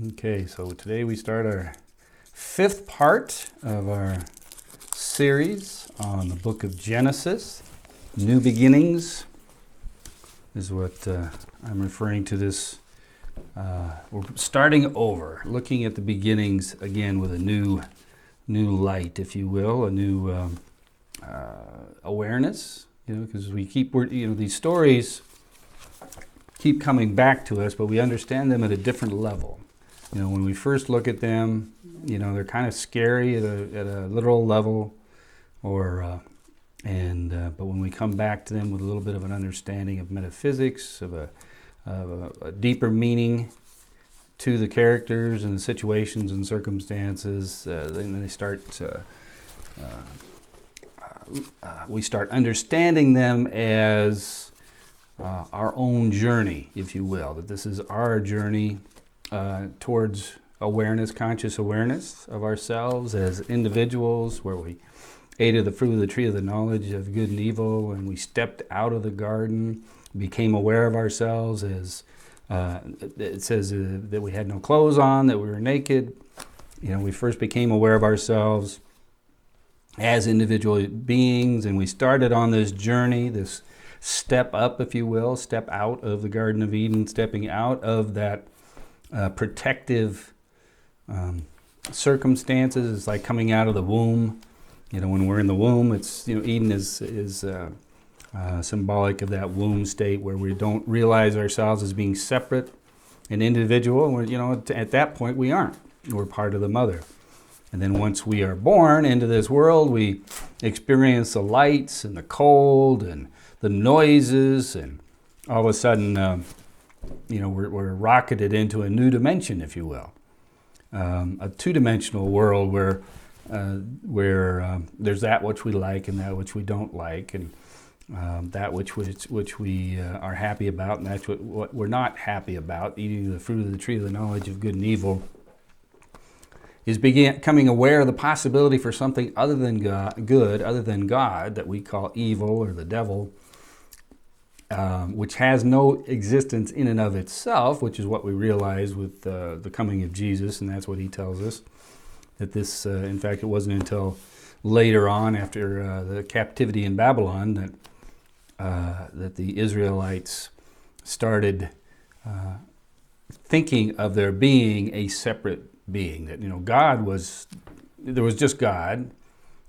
Okay, so today we start our fifth part of our series on the book of Genesis. New beginnings is what I'm referring to this. We're starting over, looking at the beginnings again with a new light, if you will, a new awareness. Because these stories keep coming back to us, but we understand them at a different level. When we first look at them, they're kind of scary at a literal level, but when we come back to them with a little bit of an understanding of metaphysics, of a deeper meaning to the characters and the situations and circumstances, then they start. We start understanding them as our own journey, if you will. That this is our journey towards awareness, conscious awareness of ourselves as individuals, where we ate of the fruit of the tree of the knowledge of good and evil, and we stepped out of the garden, became aware of ourselves as it says that we had no clothes on, that we were naked. We first became aware of ourselves as individual beings, and we started on this journey, this step up, if you will, step out of the Garden of Eden, stepping out of that protective circumstances. It's like coming out of the womb. When we're in the womb, it's Eden is symbolic of that womb state where we don't realize ourselves as being separate and individual. And at that point we aren't. We're part of the mother. And then once we are born into this world, we experience the lights and the cold and the noises, and all of a sudden, we're rocketed into a new dimension, if you will, a two-dimensional world where there's that which we like and that which we don't like, and that which we are happy about, and that's what we're not happy about. Eating the fruit of the tree of the knowledge of good and evil is becoming aware of the possibility for something other than good, other than God, that we call evil or the devil, which has no existence in and of itself, which is what we realize with the coming of Jesus, and that's what he tells us. That this, in fact, it wasn't until later on, after the captivity in Babylon, that the Israelites started thinking of there being a separate being. That there was just God,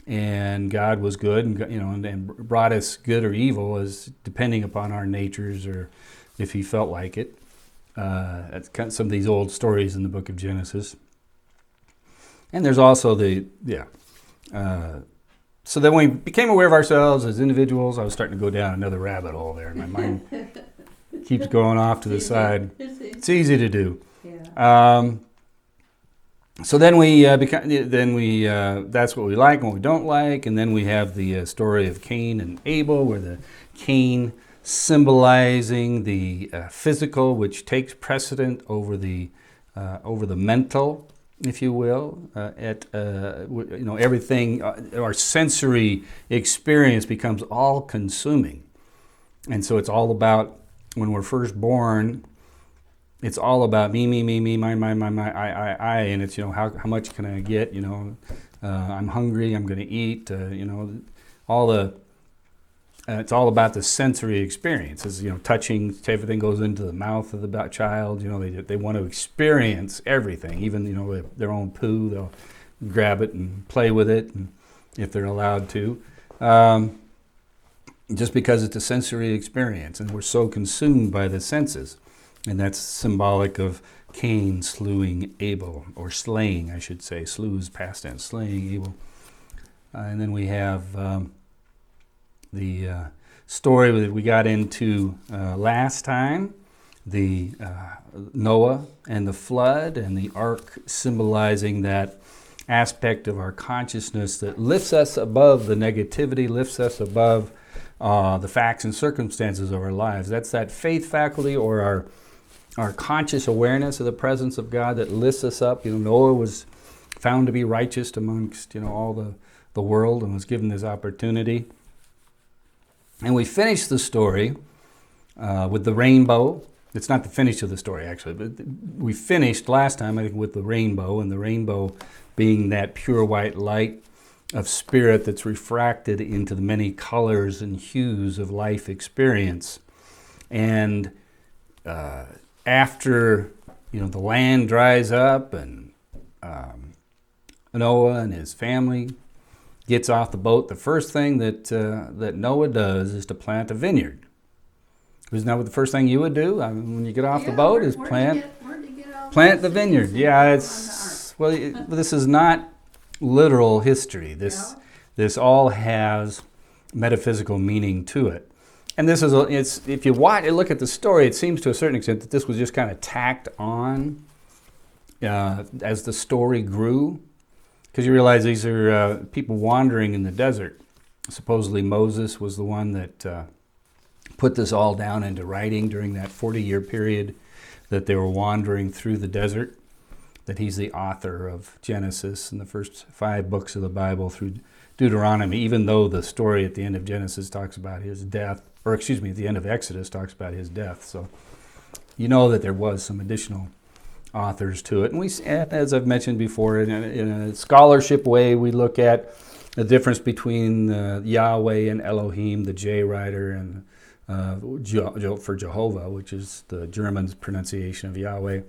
and God was good, and brought us good or evil as depending upon our natures, or if he felt like it. That's kind of some of these old stories in the book of Genesis. And there's also so then we became aware of ourselves as individuals. I was starting to go down another rabbit hole there, and my mind keeps going off to the side. It's easy to do. Yeah. So then that's what we like and what we don't like, and then we have the story of Cain and Abel, where the Cain symbolizing the physical, which takes precedent over the mental, if you will. Everything, our sensory experience becomes all consuming, and so it's all about, when we're first born, it's all about me, mine, I, and it's, how much can I get, I'm hungry, I'm going to eat, it's all about the sensory experiences, touching, everything goes into the mouth of the child, they want to experience everything, even, their own poo, they'll grab it and play with it, and if they're allowed to, just because it's a sensory experience, and we're so consumed by the senses. And that's symbolic of Cain slewing Abel, or slaying, I should say. Slew is past tense, slaying Abel. And then we have the story that we got into last time, the Noah and the flood, and the ark symbolizing that aspect of our consciousness that lifts us above the negativity, lifts us above the facts and circumstances of our lives. That's that faith faculty, or our conscious awareness of the presence of God, that lifts us up. Noah was found to be righteous amongst all the world, and was given this opportunity. And we finished the story with the rainbow, It's not the finish of the story, actually, but we finished last time, I think, with the rainbow, and the rainbow being that pure white light of spirit that's refracted into the many colors and hues of life experience. And after, the land dries up and Noah and his family gets off the boat, the first thing that Noah does is to plant a vineyard. Isn't that what the first thing you would do when you get off the boat? Is plant the vineyard. Yeah, this is not literal history. This all has metaphysical meaning to it. And this is if you look at the story, it seems to a certain extent that this was just kind of tacked on as the story grew, because you realize these are people wandering in the desert. Supposedly Moses was the one that put this all down into writing during that 40-year period that they were wandering through the desert, that he's the author of Genesis and the first 5 books of the Bible through Deuteronomy, even though the story at the end of Genesis talks about his death, at the end of Exodus talks about his death. So you know that there was some additional authors to it. And as I've mentioned before, in a scholarship way, we look at the difference between Yahweh and Elohim, the J writer, and for Jehovah, which is the German pronunciation of Yahweh,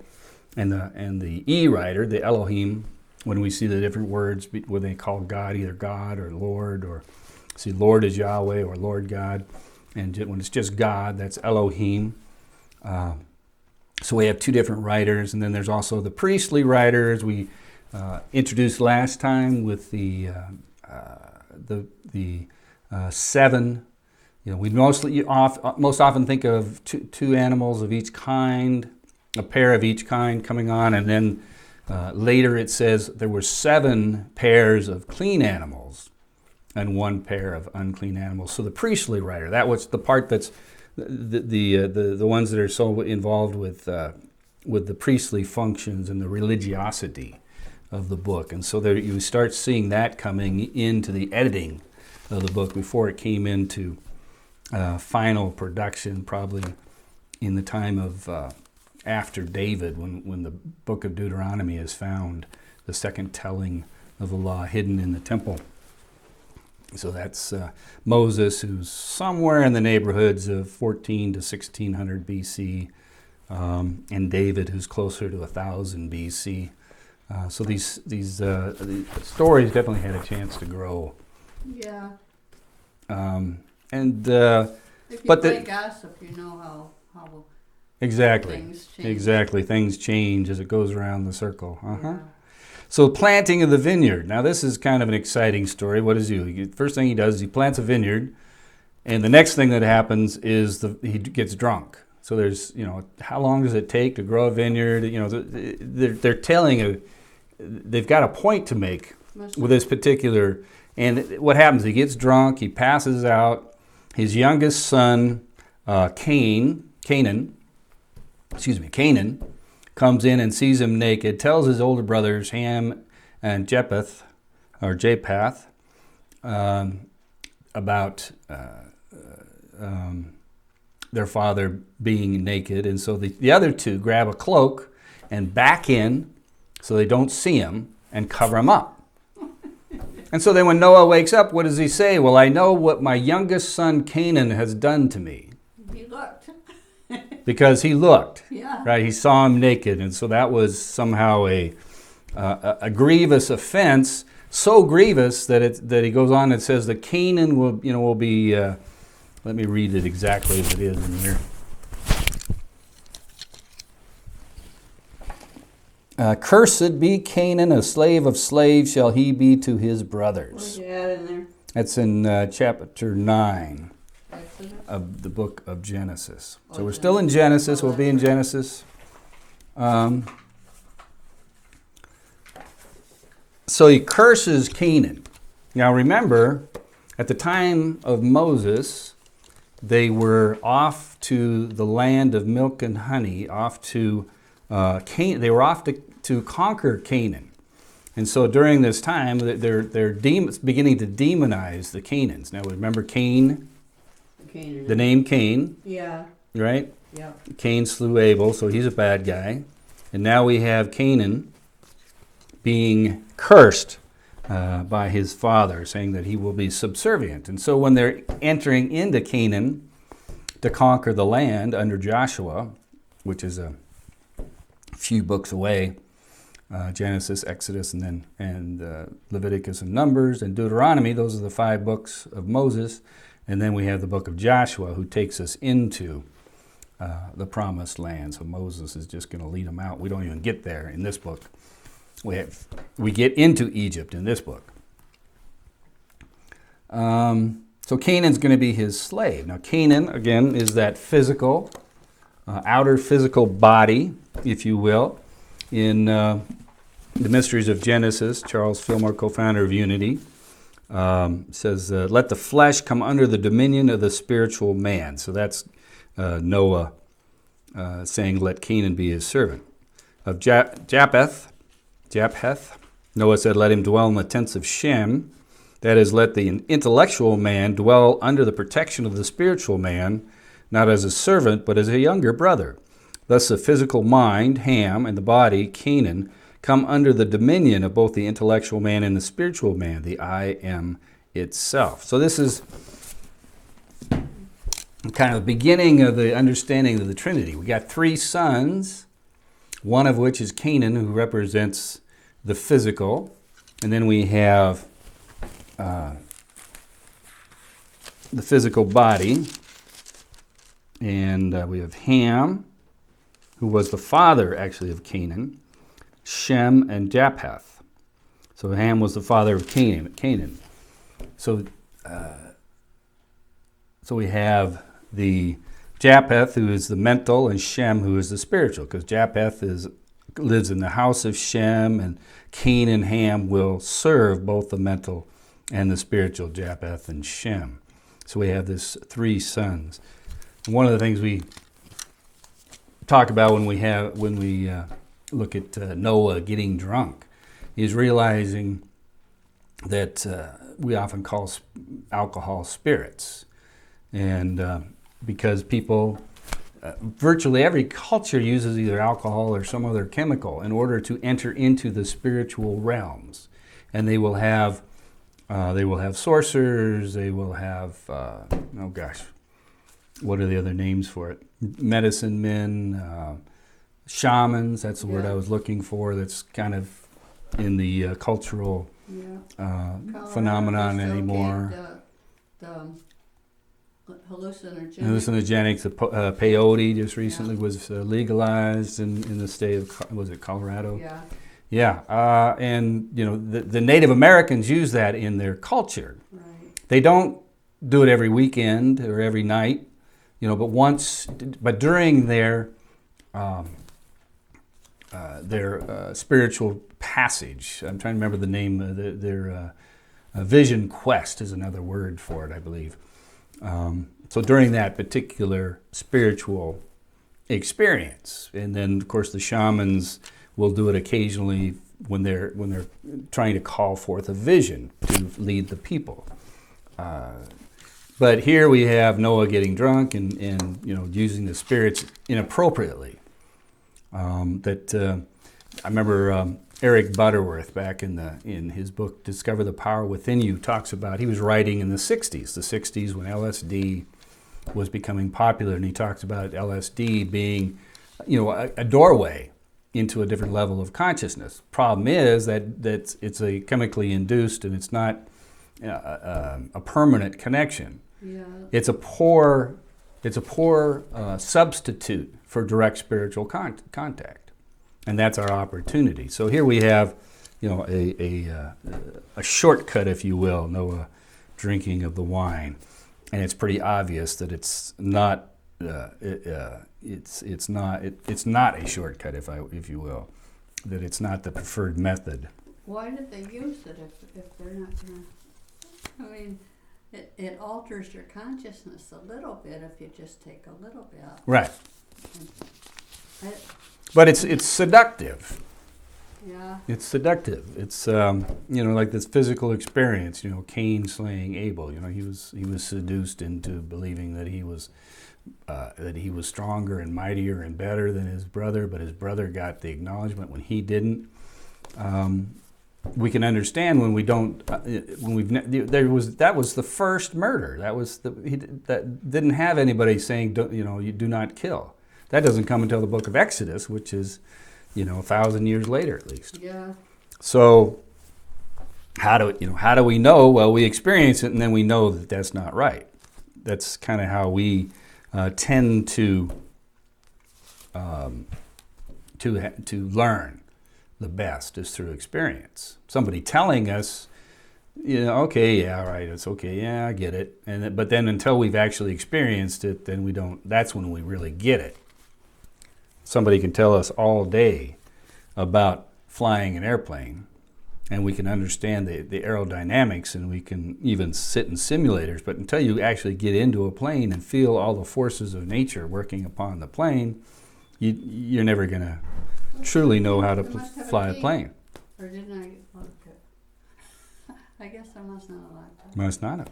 and the E writer, the Elohim, when we see the different words where they call God either God or Lord, or see Lord is Yahweh or Lord God, and when it's just God, that's Elohim. So we have 2 different writers, and then there's also the priestly writers we introduced last time with the 7. We most often think of two animals of each kind, a pair of each kind coming on, and then later it says there were 7 pairs of clean animals and 1 pair of unclean animals. So the priestly writer, that was the part that's the ones that are so involved with the priestly functions and the religiosity of the book, and so there you start seeing that coming into the editing of the book before it came into final production, probably in the time of after David, when the book of Deuteronomy is found, the second telling of the law hidden in the temple. So that's Moses, who's somewhere in the neighborhoods of 14 to 1600 BC, and David, who's closer to 1000 BC. So these stories definitely had a chance to grow. Yeah. And if you play gossip, you know how exactly things change as it goes around the circle. Yeah. So planting of the vineyard. Now this is kind of an exciting story. What does he do? First thing he does is he plants a vineyard, and the next thing that happens is he gets drunk. So there's how long does it take to grow a vineyard? They're telling they've got a point to make with this particular. And what happens? He gets drunk. He passes out. His youngest son, Canaan, comes in and sees him naked. Tells his older brothers Ham and Japheth, about their father being naked, and so the other 2 grab a cloak and back in so they don't see him and cover him up. And so then when Noah wakes up, what does he say? Well, I know what my youngest son Canaan has done to me. He looked. Because he looked. Yeah. Right? He saw him naked. And so that was somehow a grievous offense, so grievous that he goes on and says that Canaan will be, let me read it exactly as it is in here. Cursed be Canaan, a slave of slaves shall he be to his brothers. Where'd you add in there? That's in chapter 9 of the book of Genesis. So we're still in Genesis. We'll be in Genesis. So he curses Canaan. Now remember, at the time of Moses, they were off to the land of milk and honey, off to they were off to conquer Canaan. And so during this time, they're beginning to demonize the Canaans. Now remember Cain, the name Cain. Yeah. Right? Yep. Cain slew Abel, so he's a bad guy. And now we have Canaan being cursed by his father, saying that he will be subservient. And so when they're entering into Canaan to conquer the land under Joshua, which is a few books away, Genesis, Exodus, and Leviticus and Numbers and Deuteronomy, those are the 5 books of Moses. And then we have the book of Joshua, who takes us into the promised land. So Moses is just going to lead them out. We don't even get there in this book. We get into Egypt in this book. So Canaan's going to be his slave. Now Canaan, again, is that physical, outer physical body, if you will. In the Mysteries of Genesis, Charles Fillmore, co-founder of Unity, says, let the flesh come under the dominion of the spiritual man. So that's Noah saying, let Canaan be his servant. Of Japheth, Noah said, let him dwell in the tents of Shem. That is, let the intellectual man dwell under the protection of the spiritual man, not as a servant, but as a younger brother. Thus the physical mind, Ham, and the body, Canaan, come under the dominion of both the intellectual man and the spiritual man, the I am itself. So this is kind of the beginning of the understanding of the Trinity. We got 3 sons, one of which is Canaan, who represents the physical. And then we have the physical body. And we have Ham, who was the father, actually, of Canaan, Shem, and Japheth. So Ham was the father of Canaan. So we have the Japheth, who is the mental, and Shem, who is the spiritual, because Japheth lives in the house of Shem, and Cain and Ham will serve both the mental and the spiritual, Japheth and Shem. So we have this 3 sons. And one of the things we talk about when we look at Noah getting drunk is realizing that we often call alcohol spirits. And because people, virtually every culture uses either alcohol or some other chemical in order to enter into the spiritual realms. And they will have sorcerers, they will have, what are the other names for it? Medicine men, shamans, that's the word I was looking for, that's kind of in the cultural phenomenon anymore. The hallucinogenic. Hallucinogenics, peyote just recently was legalized in the state of, was it Colorado? Yeah. Yeah, and the Native Americans use that in their culture. Right. They don't do it every weekend or every night, but during their spiritual passage. I'm trying to remember the name. Their vision quest is another word for it, I believe. So during that particular spiritual experience, and then of course the shamans will do it occasionally when they're trying to call forth a vision to lead the people. But here we have Noah getting drunk and using the spirits inappropriately. I remember Eric Butterworth back in his book Discover the Power Within You talks about, he was writing in the 60s when LSD was becoming popular, and he talks about LSD being a doorway into a different level of consciousness. Problem is that it's a chemically induced, and it's not a permanent connection. Yeah. It's a poor substitute for direct spiritual contact, and that's our opportunity. So here we have, a shortcut, if you will, Noah drinking of the wine, and it's pretty obvious that it's not. It's not a shortcut, if you will, that it's not the preferred method. Why did they use it if they're not going to? I mean, it alters your consciousness a little bit if you just take a little bit. Right. But it's seductive. Yeah. It's seductive. It's like this physical experience. Cain slaying Abel. He was seduced into believing that he was that he was stronger and mightier and better than his brother, but his brother got the acknowledgement when he didn't. We can understand when we don't. That was the first murder. That didn't have anybody saying, you do not kill. That doesn't come until the book of Exodus, which is, 1,000 years later at least. Yeah. So how do we know? Well, we experience it, and then we know that that's not right. That's kind of how we tend to learn the best, is through experience. Somebody telling us, okay, yeah, right, it's okay, yeah, I get it. But then until we've actually experienced it, then we don't. That's when we really get it. Somebody can tell us all day about flying an airplane, and we can understand the aerodynamics, and we can even sit in simulators. But until you actually get into a plane and feel all the forces of nature working upon the plane, you're never going to truly know how to fly a plane. Or didn't I? Okay. I guess I must not have liked it. Must not have.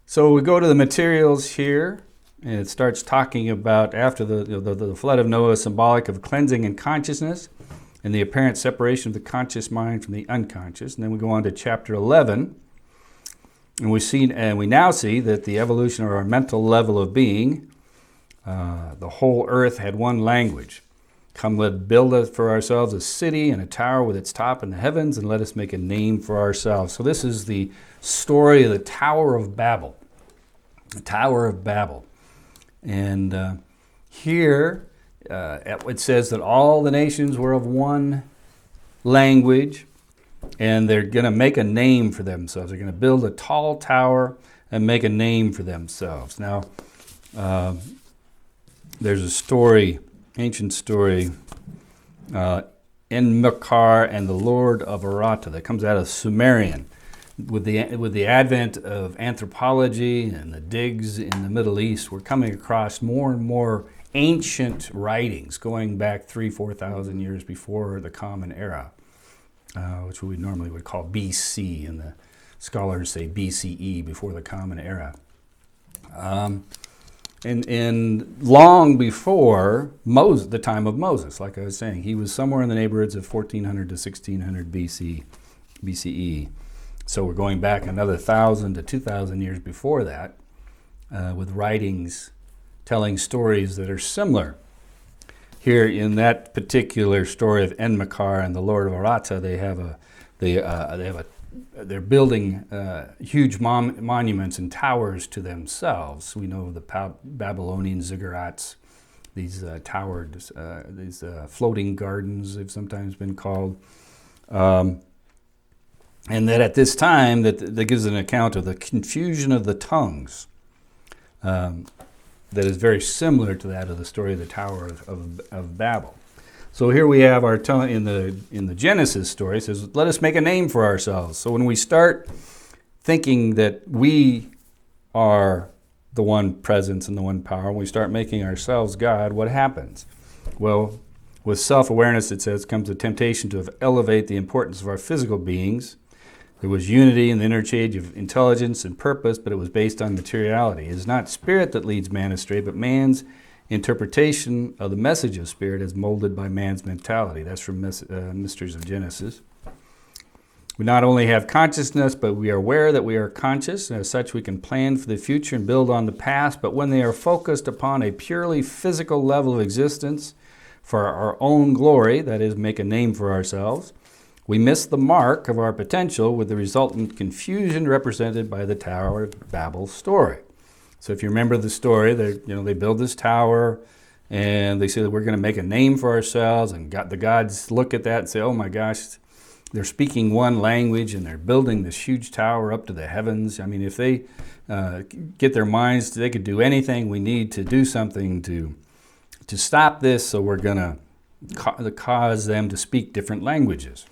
So we go to the materials here, and it starts talking about after the flood of Noah, symbolic of cleansing and consciousness, and the apparent separation of the conscious mind from the unconscious. And then we go on to chapter 11, and we now see that the evolution of our mental level of being, the whole earth had one language. Come, let build for ourselves a city and a tower with its top in the heavens, and let us make a name for ourselves. So this is the story of the Tower of Babel. The Tower of Babel. And here it says that all the nations were of one language, and they're going to make a name for themselves. They're going to build a tall tower and make a name for themselves. Now, there's a story, ancient story, Enmakar and the Lord of Arata, that comes out of Sumerian. With the advent of anthropology and the digs in the Middle East, we're coming across more and more ancient writings going back 3,000-4,000 years before the Common Era, which we normally would call BC, and the scholars say BCE, before the Common Era. And long before the time of Moses, like I was saying, he was somewhere in the neighborhoods of 1400 to 1600 BCE. So we're going back another 1,000 to 2,000 years before that, with writings telling stories that are similar. Here in that particular story of Enmakar and the Lord of Arata, they're building huge monuments and towers to themselves. We know the Babylonian ziggurats, these towers, these floating gardens, they've sometimes been called. And that at this time, that gives an account of the confusion of the tongues, that is very similar to that of the story of the Tower of Babel. So here we have our tongue in the Genesis story. It says, "Let us make a name for ourselves." So when we start thinking that we are the one presence and the one power, when we start making ourselves God, what happens? Well, with self-awareness, it says, comes the temptation to elevate the importance of our physical beings. There was unity in the interchange of intelligence and purpose, but it was based on materiality. It is not spirit that leads man astray, but man's interpretation of the message of spirit as molded by man's mentality. That's from Mysteries of Genesis. We not only have consciousness, but we are aware that we are conscious, and as such we can plan for the future and build on the past. But when they are focused upon a purely physical level of existence for our own glory, that is, make a name for ourselves, we miss the mark of our potential with the resultant confusion represented by the Tower of Babel story. So if you remember the story, they build this tower, and they say that we're going to make a name for ourselves, and the gods look at that and say, oh my gosh, they're speaking one language, and they're building this huge tower up to the heavens. I mean, if they get their minds, they could do anything. We need to do something to stop this, so we're going to cause them to speak different languages.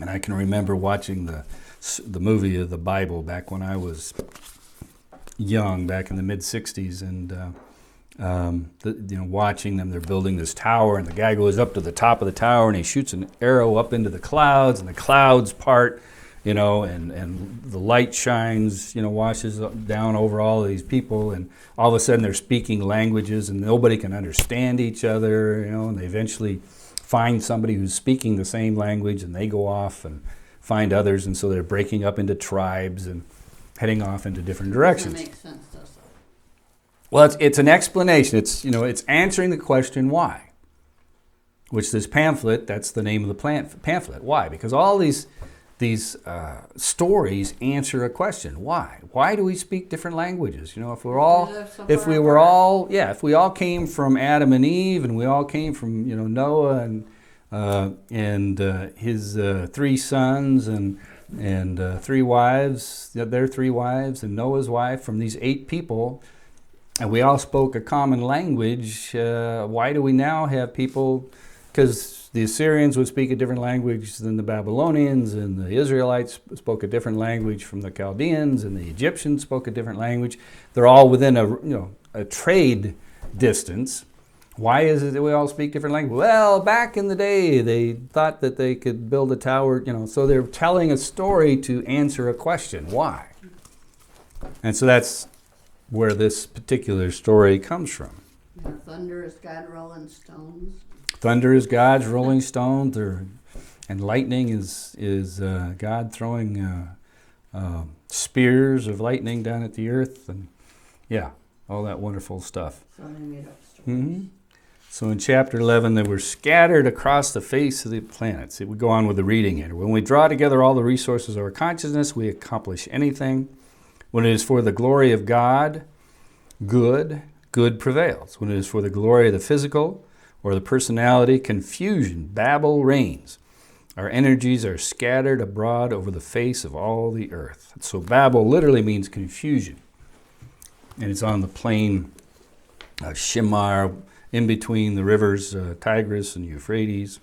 And I can remember watching the movie of the Bible back when I was young, back in the mid-'60s, and watching them. They're building this tower, and the guy goes up to the top of the tower, and he shoots an arrow up into the clouds, and the clouds part, and the light shines, washes down over all of these people, and all of a sudden they're speaking languages and nobody can understand each other, and they eventually find somebody who's speaking the same language, and they go off and find others, and so they're breaking up into tribes and heading off into different directions. Doesn't make sense, does it? Well, it's an explanation. It's answering the question why, which this pamphlet, that's the name of the pamphlet. Why? Because all these stories answer a question. Why? Why do we speak different languages? If we all came from Adam and Eve, and we all came from Noah and his 3 sons and 3 wives, their 3 wives, and Noah's wife, from these 8 people, and we all spoke a common language. Why do we now have people? Because the Assyrians would speak a different language than the Babylonians, and the Israelites spoke a different language from the Chaldeans, and the Egyptians spoke a different language. They're all within a trade distance. Why is it that we all speak different languages? Well, back in the day, they thought that they could build a tower, so they're telling a story to answer a question. Why? And so that's where this particular story comes from. Yeah, thunder is God rolling stones. Thunder is God's rolling stones, and lightning is God throwing spears of lightning down at the earth, and all that wonderful stuff. So they made up stories. Mm-hmm. So in chapter 11, they were scattered across the face of the planets. It would go on with the reading here. When we draw together all the resources of our consciousness, we accomplish anything. When it is for the glory of God, good prevails. When it is for the glory of the physical or the personality, confusion, Babel reigns. Our energies are scattered abroad over the face of all the earth. So Babel literally means confusion. And it's on the plain Shimar, in between the rivers Tigris and Euphrates.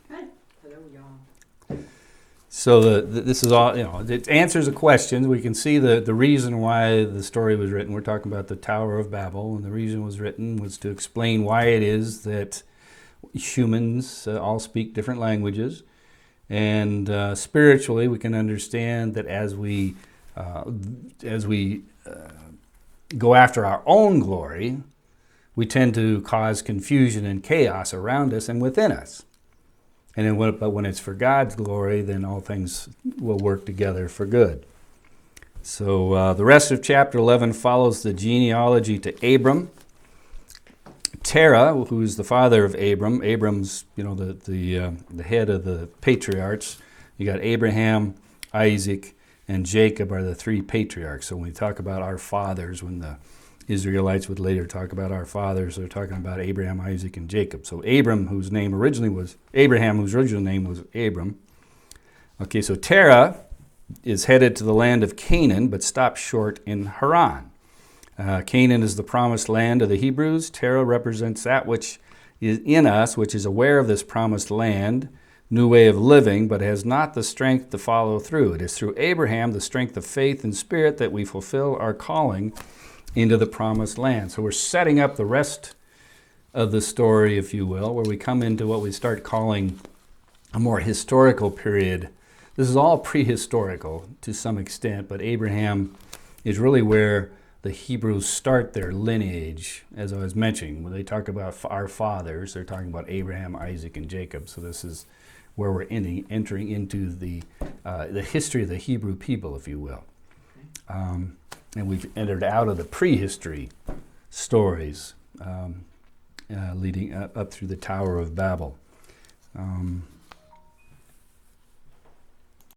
So this is all, it answers a question. We can see the reason why the story was written. We're talking about the Tower of Babel, and the reason it was written was to explain why it is that humans all speak different languages. And spiritually, we can understand that as we go after our own glory, we tend to cause confusion and chaos around us and within us. But when it's for God's glory, then all things will work together for good. So the rest of chapter 11 follows the genealogy to Abram. Terah, who is the father of Abram. Abram's, the head of the patriarchs. You got Abraham, Isaac, and Jacob are the 3 patriarchs. So when we talk about our fathers, when the Israelites would later talk about our fathers, they're talking about Abraham, Isaac, and Jacob. So Abraham, whose original name was Abram. Okay, so Terah is headed to the land of Canaan, but stops short in Haran. Canaan is the promised land of the Hebrews. Terah represents that which is in us, which is aware of this promised land, new way of living, but has not the strength to follow through. It is through Abraham, the strength of faith and spirit, that we fulfill our calling into the promised land. So we're setting up the rest of the story, if you will, where we come into what we start calling a more historical period. This is all prehistorical to some extent, but Abraham is really where the Hebrews start their lineage. As I was mentioning, when they talk about our fathers, they're talking about Abraham, Isaac, and Jacob. So this is where we're entering into the history of the Hebrew people, if you will. And we've entered out of the prehistory stories leading up through the Tower of Babel.